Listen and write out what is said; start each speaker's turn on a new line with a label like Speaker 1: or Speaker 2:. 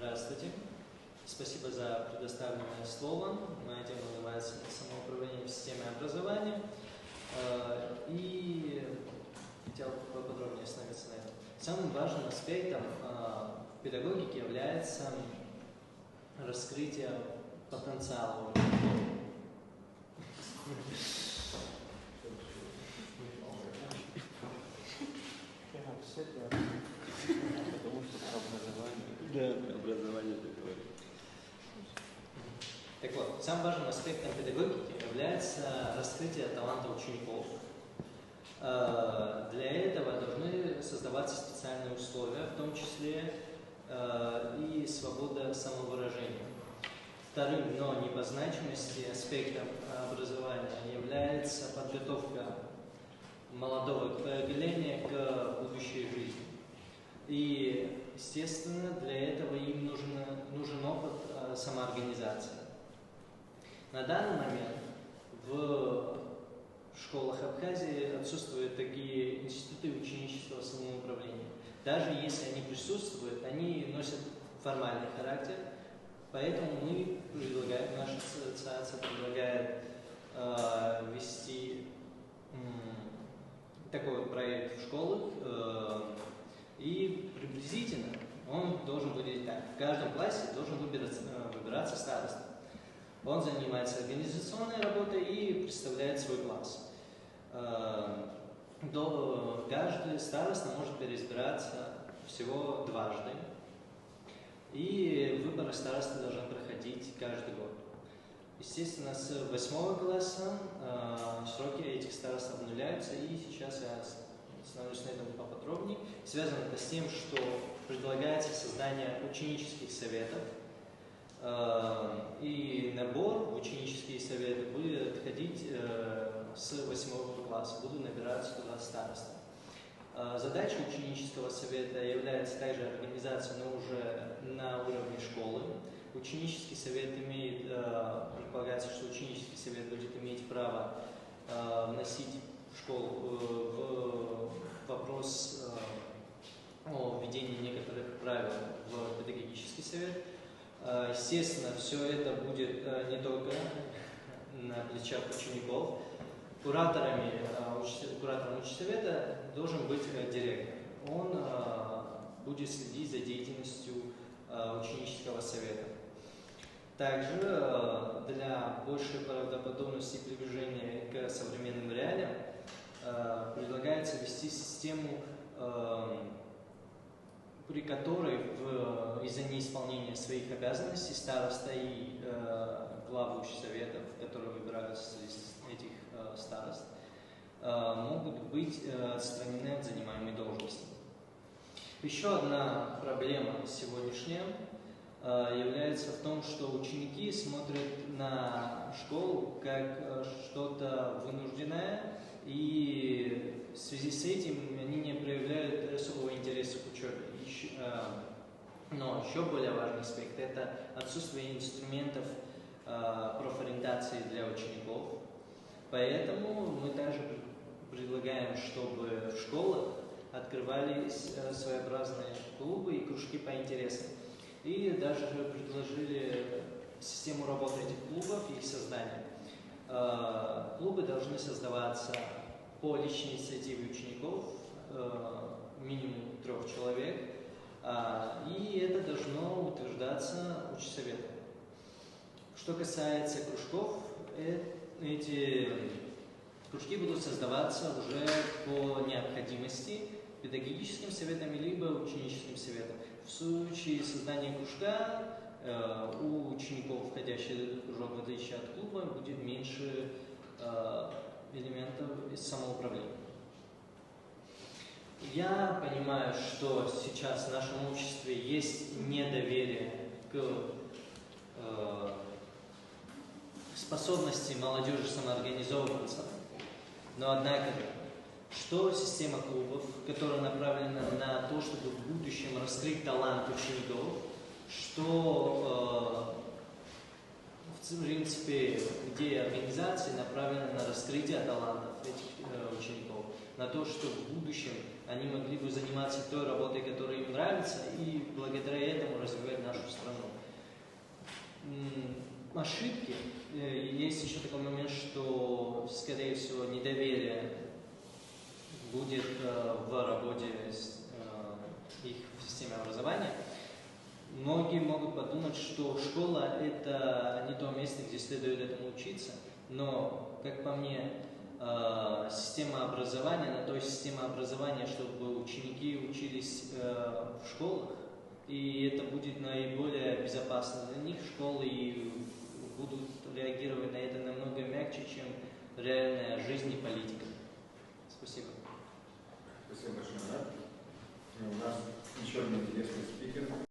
Speaker 1: Здравствуйте. Спасибо за предоставленное слово. Моя тема называется «Самоуправление в системе образования». И хотел поподробнее остановиться на этом. Самым важным аспектом педагогики является раскрытие потенциала учеников.
Speaker 2: Потому что образование такое.
Speaker 1: Так вот, самым важным аспектом педагогики является раскрытие таланта учеников. Для этого должны создаваться специальные условия, в том числе и свобода самовыражения. Вторым, но не по значимости аспектом образования является подготовка молодого поколения к будущей жизни. И, естественно, для этого им нужен опыт самоорганизации. На данный момент в школах Абхазии отсутствуют такие институты ученического самоуправления. Даже если они присутствуют, они носят формальный характер, поэтому наша ассоциация предлагает ввести такой вот проект в школах, и приблизительно он должен выглядеть так. В каждом классе должен выбираться староста. Он занимается организационной работой и представляет свой класс. Каждый староста может переизбираться всего дважды, и выборы старосты должны проходить каждый год. Естественно, с 8 класса сроки этих старост обнуляются, и сейчас я остановлюсь на этом поподробнее. Связано это с тем, что предлагается создание ученических советов, и набор в ученические советы будет отходить с 8 класса, будут набираться туда старосты. Задача ученического совета является также организация, но уже на уровне школы. Ученический совет предполагается, что ученический совет будет иметь право вносить в школу в вопрос о введении некоторых правил в педагогический совет. Естественно, все это будет не только на плечах учеников. Куратором учсовета должен быть директор. Он будет следить за деятельностью ученического совета. Также для большей правдоподобности и приближения к современным реалиям предлагается ввести систему, при которой из-за неисполнения своих обязанностей староста и главы учсоветов, которые выбираются из этих старост, могут быть отстранены от занимаемой должности. Еще одна проблема сегодняшняя является в том, что ученики смотрят на школу как что-то вынужденное, и в связи с этим они не проявляют особого интереса к учебе. Но еще более важный аспект – это отсутствие инструментов профориентации для учеников. Поэтому мы также предлагаем, чтобы в школах открывались своеобразные клубы и кружки по интересам. И даже предложили систему работы этих клубов и их создания. Клубы должны создаваться по личной инициативе учеников, минимум 3 человек, и это должно утверждаться учсоветом. Что касается кружков, эти кружки будут создаваться уже по необходимости педагогическим советом либо ученическим советом. В случае создания кружка у учеников, входящих в кружок, в отличие от клуба, будет меньше элементов самоуправления. Я понимаю, что сейчас в нашем обществе есть недоверие к способности молодежи самоорганизовываться, но однако что система клубов, которая направлена на то, чтобы в будущем раскрыть талант учеников, что в принципе идея организации направлена на раскрытие талантов этих учеников, на то, что в будущем они могли бы заниматься той работой, которая им нравится, и благодаря этому развивать нашу страну. ошибки. Есть еще такой момент, что, скорее всего, недоверие будет в работе их в системе образования. Многие могут подумать, что школа – это не то место, где следует этому учиться, но, как по мне, система образования, на той системе образования, чтобы ученики учились в школах, и это будет наиболее безопасно для них. Школы и будут реагировать на это намного мягче, чем реальная жизнь и политика. Спасибо.
Speaker 3: Спасибо большое, да? У нас еще один интересный спикер.